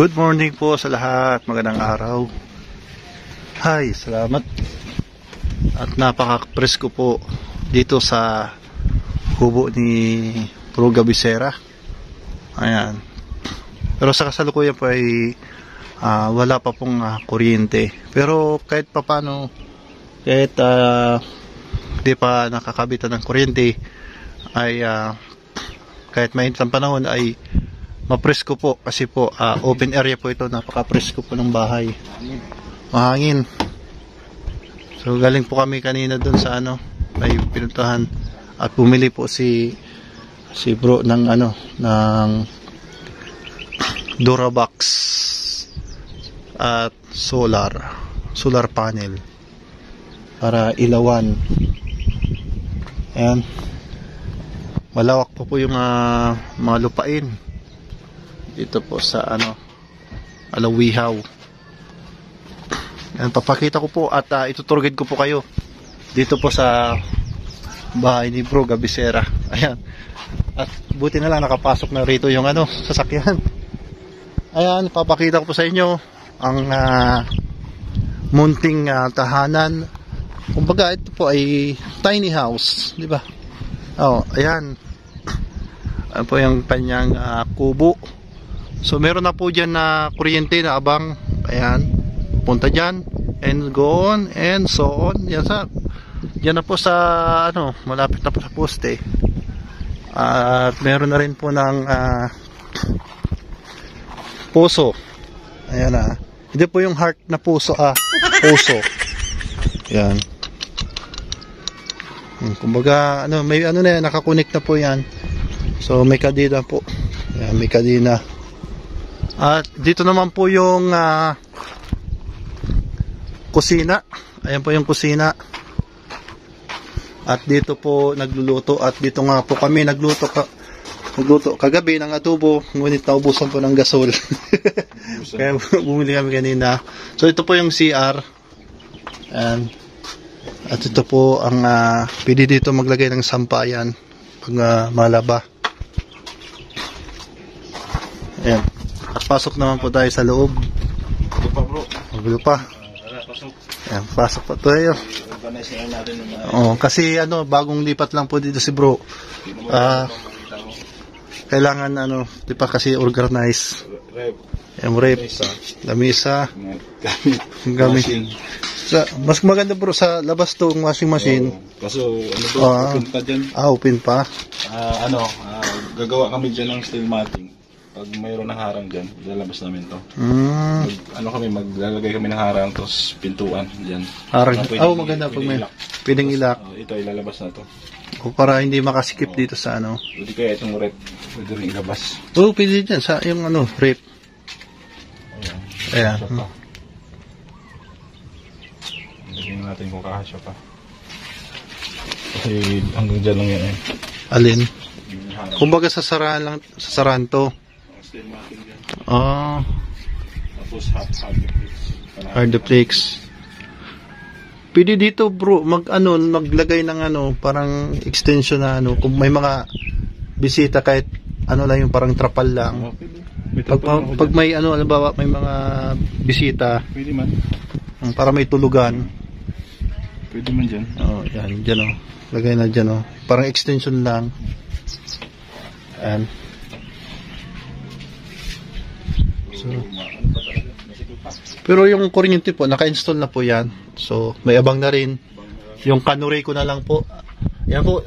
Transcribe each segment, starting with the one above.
Good morning po sa lahat. Magandang araw. Hi, salamat. At napaka-presko po dito sa kubo ni Pruga Bisera. Ayan. Pero sa kasalukuyan po ay wala pa pong kuryente. Pero kahit papano, kahit di pa nakakabitan ng kuryente, ay kahit mainit ang panahon ay mapresko po kasi po open area po ito, napaka-presko po ng bahay. Mahangin. So galing po kami kanina doon sa may pinuntahan at bumili po si bro ng ng Durabox at solar panel para ilawan. Ayan. Malawak po yung mga lupain dito po sa Alawihaw. Ayan, papakita ko po at ituturgid ko po kayo dito po sa bahay ni Pruga Bisera. Ayan. At buti na lang nakapasok na rito yung sasakyan. Ayan, papakita ko po sa inyo ang munting tahanan. Kumbaga ito po ay tiny house, di ba? Oh, ayan. Ayan po yung kanyang kubo. So meron na po dyan na kuryente na abang. Ayan. Punta dyan and go on and so on. Yan na po sa malapit na po sa poste. At meron na rin po ng puso. Ayan na. Hindi po yung heart na puso, puso. Ayan. Kumbaga may na yan, nakakonect na po yan. So may kadena po. Ayan, may kadena. At dito naman po yung kusina. Ayan po yung kusina. At dito po nagluluto. At dito nga po kami nagluto kagabi ng adobo. Ngunit naubusan po ng gasol. Kaya bumili kami kanina. So ito po yung CR. Ayan. At ito po ang pwede dito maglagay ng sampayan pag malaba. Ayan. At pasok naman po tayo sa loob. Magulo pa. Ayan, pasok pa tayo. Kasi bagong lipat lang po dito si bro. Kailangan di pa kasi organize. Rep. Lamisa. Gamit. Mas maganda bro sa labas to ang washing machine. Kaso open pa dyan. Open pa. Gagawa kami dyan ng steel matting. Pag mayroon ng harang dyan, ilalabas namin to. Maglalagay kami ng harang, tapos pintuan dyan. Harang. Maganda pag may pwedeng ilak. Ito, ilalabas na to. Para hindi makasikip dito sa Pwede kaya itong rep, pwede rin ilabas. Pwede dyan sa yung rep. Ayan. Tignan natin kung kahasya pa. Kasi hanggang dyan lang yan Alin? Kumbaga sasarahan to. Steel matting dyan. Tapos hardplex. Pwede dito bro maglagay ng parang extension na kung may mga bisita kahit lang yung parang trapal lang. Pag may halimbawa may mga bisita, pwede man. Para may tulugan. Pwede man dyan. Yan dyan lagay na dyan parang extension lang. Ayan. So, pero yung kuryente po naka-install na po yan. So may abang na rin. Yung Canurico na lang po. Yan po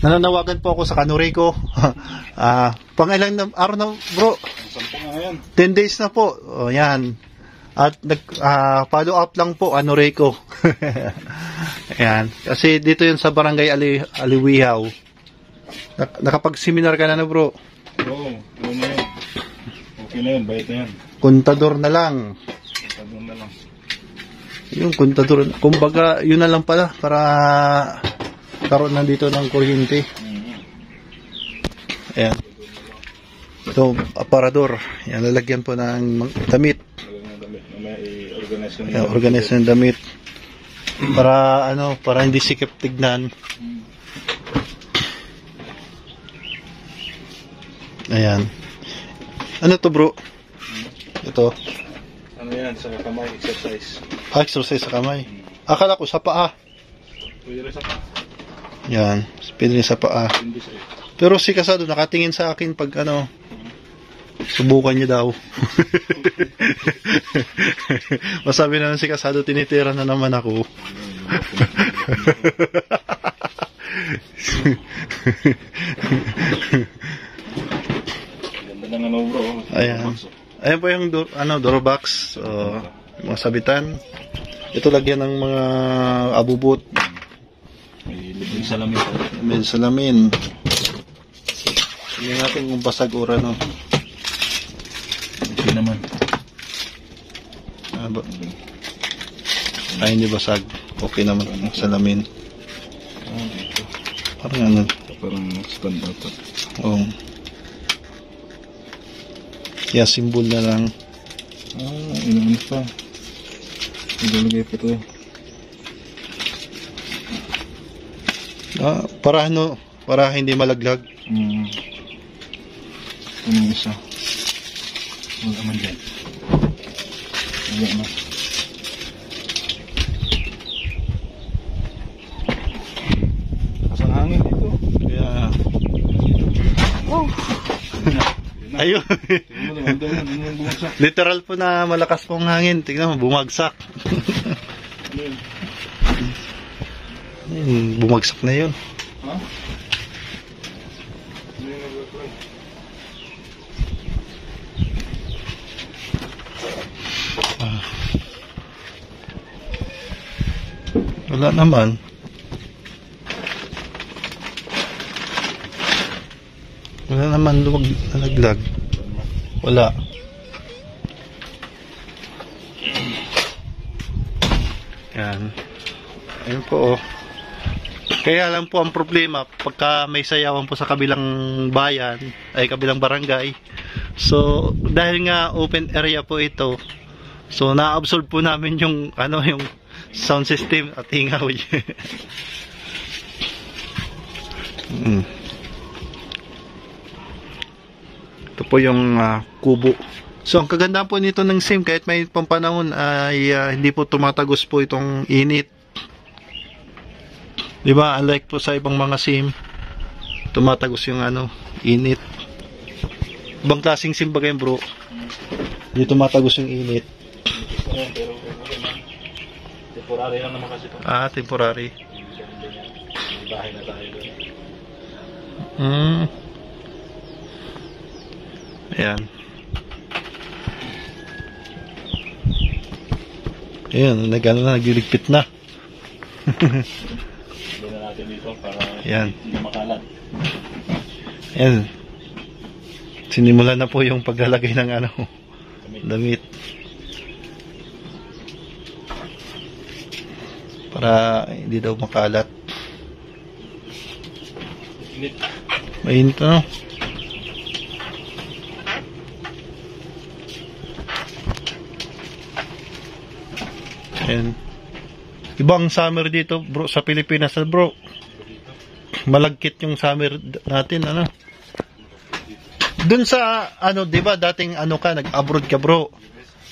nananawagan po ako sa Canurico. Pangilang araw na bro? 10 days na po. Yan. At follow up lang po Canurico. Ayan. Kasi dito yun sa barangay Alawihaw. Nakapag-seminar ka na bro? Oo, na yun. Okay na yun, bayit na yan. Kontador na lang. Yung kontador. Kumbaga, yun na lang pala para karoon na dito ng kuryente. Ayan. Ito, aparador. Yan, lalagyan po ng damit. Organize ng damit. Para para hindi sikip tignan. Ayan. Ano to bro? Ito. Ano yan, sa kamay, exercise. Exercise sa kamay. Akala ko sa paa. Pwede rin sa pa. Yan. Pwede rin sa paa. Hindi sa'yo. Pero si Kasado nakatingin sa akin pag ano, subukan niya daw. Masabi na lang si Kasado, tinitira na naman ako. Ganda ng ano bro. Ayan. Ayan po yung door box. So, mga sabitan. Ito lagyan ng mga abubot. May libreng salamin pa. May salamin. Hindi natin kung basag ora, no? Okay naman. Ay, hindi basag. Okay naman ang salamin. Dito. Parang ano. Parang stand out. Oh. Kaya symbol na lang. Inuman pa. Ilalagay pa ito. Para ano, para hindi malaglag. Ano yung isa? Huwag naman dyan. Ayan na. Kasang hangin dito. Kaya, ayun. Tingnan mo naman doon. Ano yung bumagsak? Literal po na malakas pong hangin. Tingnan mo, bumagsak. Ano yun? Bumagsak na yun. Ha? Ano yung nag-apply? Wala naman. Wala naman nalaglag. Wala. Yan. Ayun po, oh. Kaya lang po ang problema pagka may sayawan po sa kabilang bayan ay kabilang barangay. So dahil nga open area po ito, so na-absorb po namin yung ano, yung sound system at hingaw. Ito po yung kubo. So ang kagandahan po nito ng SIM, kahit may pampanahon ay hindi po tumatagos po itong init. Diba, unlike po sa ibang mga SIM, tumatagos yung ano, init. Ibang klaseng SIM ba kayo, bro? Hindi tumatagos yung init. Pero temporary lang naman kasi ito. Temporary. May bahay na tayo doon. Ayan. Ayan, nagliligpit na. Hindi na natin dito para Ayan. hindi makalat. Ayan. Sinimulan na po yung paglalagay ng ano, damit. Para hindi daw makalat. Init. Mainit ano? Ayan. Ibang summer dito, bro, sa Pilipinas, bro. Malagkit yung summer natin, ano? Dun sa, ano, di ba, dating ano ka, nag-abroad ka, bro.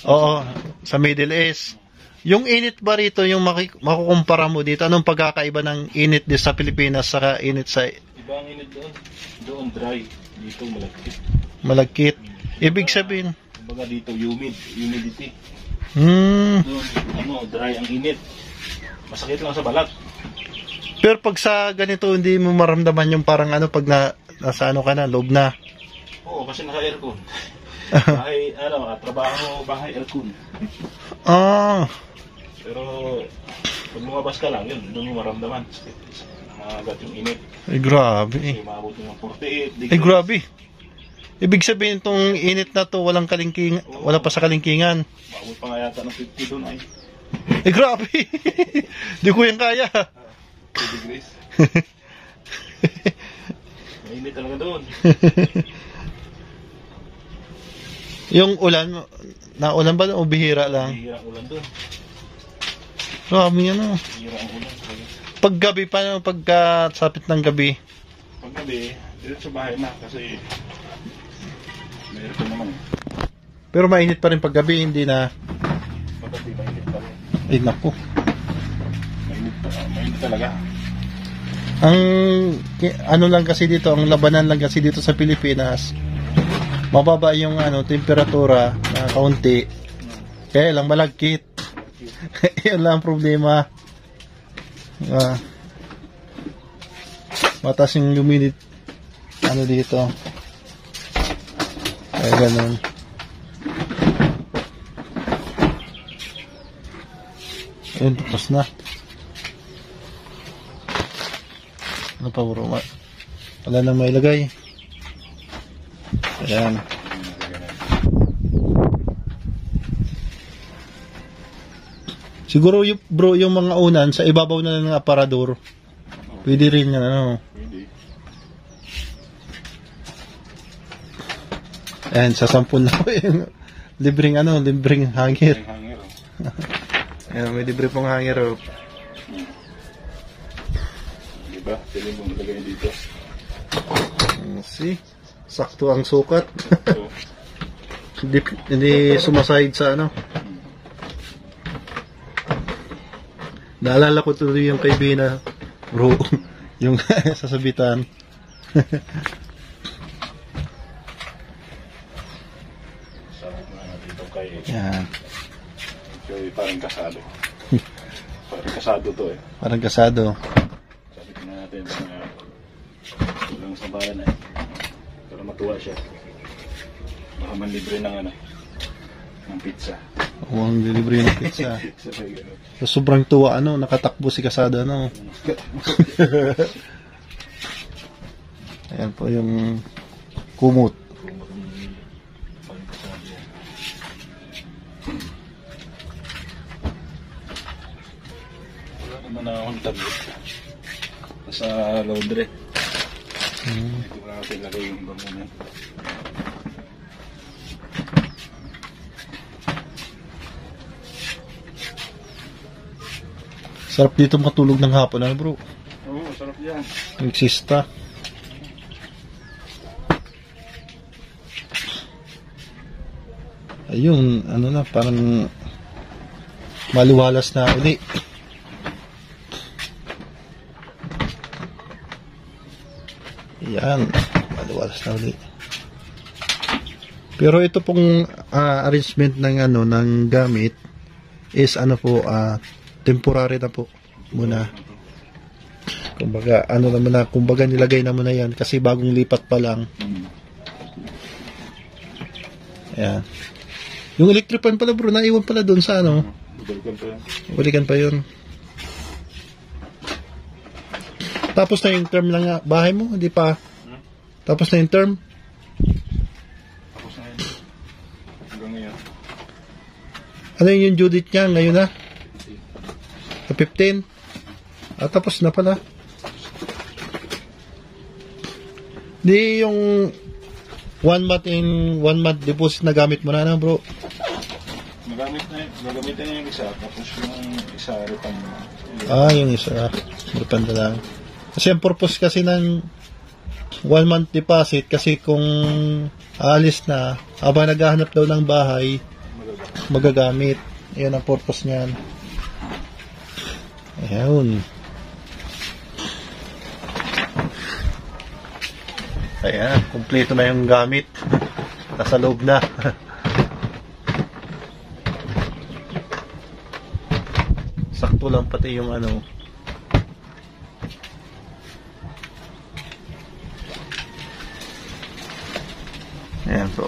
Oo, sa Middle East. Yung init ba rito, yung makukumpara mo dito, anong pagkakaiba ng init dito sa Pilipinas sa init sa... Iba ang init doon. Doon dry. Dito malagkit. Malagkit. Ibig sabihin... Kumbaga dito humidity. Hmm. Doon, ano, dry ang init. Masakit lang sa balat. Pero pag sa ganito, hindi mo maramdaman yung parang ano, pag nasa ano ka na, loob na. Oo, kasi naka-aircon. Bahay, ano, trabaho, bahay, aircon. Pero, pag lumabas ka lang, yun, doon mo maramdaman. Nakagat yung init. Ay, grabe. Kasi umabot ng 48 degrees. Ay, grabe. Ibig sabihin, itong init na to, walang kalingking, wala pa sa kalingkingan. Umabot pa nga yata ng 50 doon ay. Eh, grabe. Di ko yan kaya. 2 degrees. Mainit talaga doon. Yung ulan, naulan ba o bihira lang? Hihira ang ulan doon. Grabe ano. Hihira ang ulan. Pag gabi pa, pagka sapit ng gabi. Pag gabi, dito sa bahay na kasi may aircon naman. Pero mainit pa rin paggabi, hindi na. Pagdating mainit pa rin. Ay, naku. Mainit talaga. Ang ano lang kasi dito, ang labanan lang kasi dito sa Pilipinas, mababa yung temperatura na kaunti. Kaya lang malagkit. Yun lang ang problema. Mataas yung humidity dito. Kaya ganun. Ayun, tapos na. Ano pa bro? Wala nang mailagay. Ayan. Siguro bro, yung mga unan sa ibabaw na ng aparador. Pwede rin yan, Pwede. Ayan, sa 10 na po yung libreng hanger. Hanger. Ayan, may libre pong hanger. Diba? Pwede mong ilagay dito. See? Sakto ang sukat. So, hindi sumasahid sa Naalala ko tuloy yung kay Bina, bro, yung sasabitan. sabit na natin ito kay Yan. parang kasado. Parang kasado to eh. Parang kasado. Sabit na natin lang sa bayan para matuwa siya. Baka manlibre ng ng pizza. Ang delivery ng pizza. Sabay ganun. So, sobrang tuwa, nakatakbo si kasada, Ayan po yung kumot. Wala naman na akong tablet sa laundry. Ito na natin lagay yung bangunan. Sarap dito matulog ng hapon, bro? Oo, sarap yan. Yung sista. Ayun, parang maliwalas na uli. Yan, maliwalas na uli. Pero ito pong arrangement ng gamit is temporary na po muna. Kumbaga nilagay na muna yan kasi bagong lipat pa lang. Ayan. Yung electric fan pala bro, naiwan pala doon sa Balikan pa yun. Tapos na yung term lang bahay mo, hindi pa? Tapos na yung term? Tapos na yun. Hanggang ngayon. Ano yung due date niya ngayon na? Sa 15? Tapos na pala. Di yung 1 month deposit na gamit mo na bro? Gagamitin na yung isa, tapos yung isa refund mo. Yung isa. Refund na lang. Kasi ang purpose kasi ng 1 month deposit, kasi kung aalis na, habang naghahanap daw ng bahay, magagamit. Yun ang purpose niyan. Ayun. Ayan, kumpleto na yung gamit. Nasa loob na. Sakto lang pati yung Ayan po.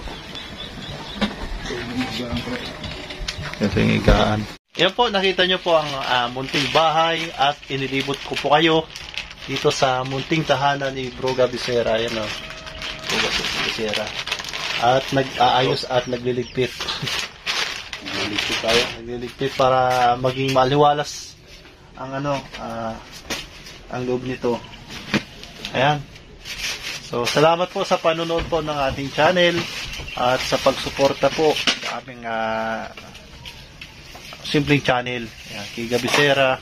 Ito yung higaan. Yan po, nakita nyo po ang munting bahay at inilibot ko po kayo dito sa munting tahanan ni Bro Gabisera. Yan o. Bro Gabisera. At nag-aayos at nagliligpit. Nagliligpit tayo. Nagliligpit para maging maliwalas ang ang loob nito. Ayan. So, salamat po sa panonood po ng ating channel at sa pagsuporta po sa aming simpleng channel. Ayan, kay Gabisera,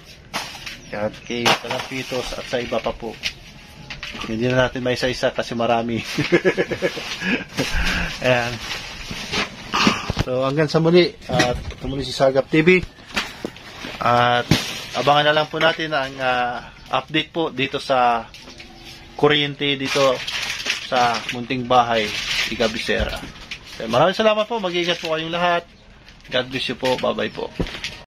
kay Kalampitos at sa iba pa po. Hindi na natin may isa-isa kasi marami. Ayan. So hanggang sa muli, at ito muli si Sagap TV. At abangan na lang po natin ang update po dito sa kuryente dito sa munting bahay ni Kabisera. So, maraming salamat po. Mag-iingat po kayong lahat. God bless you po. Bye-bye po.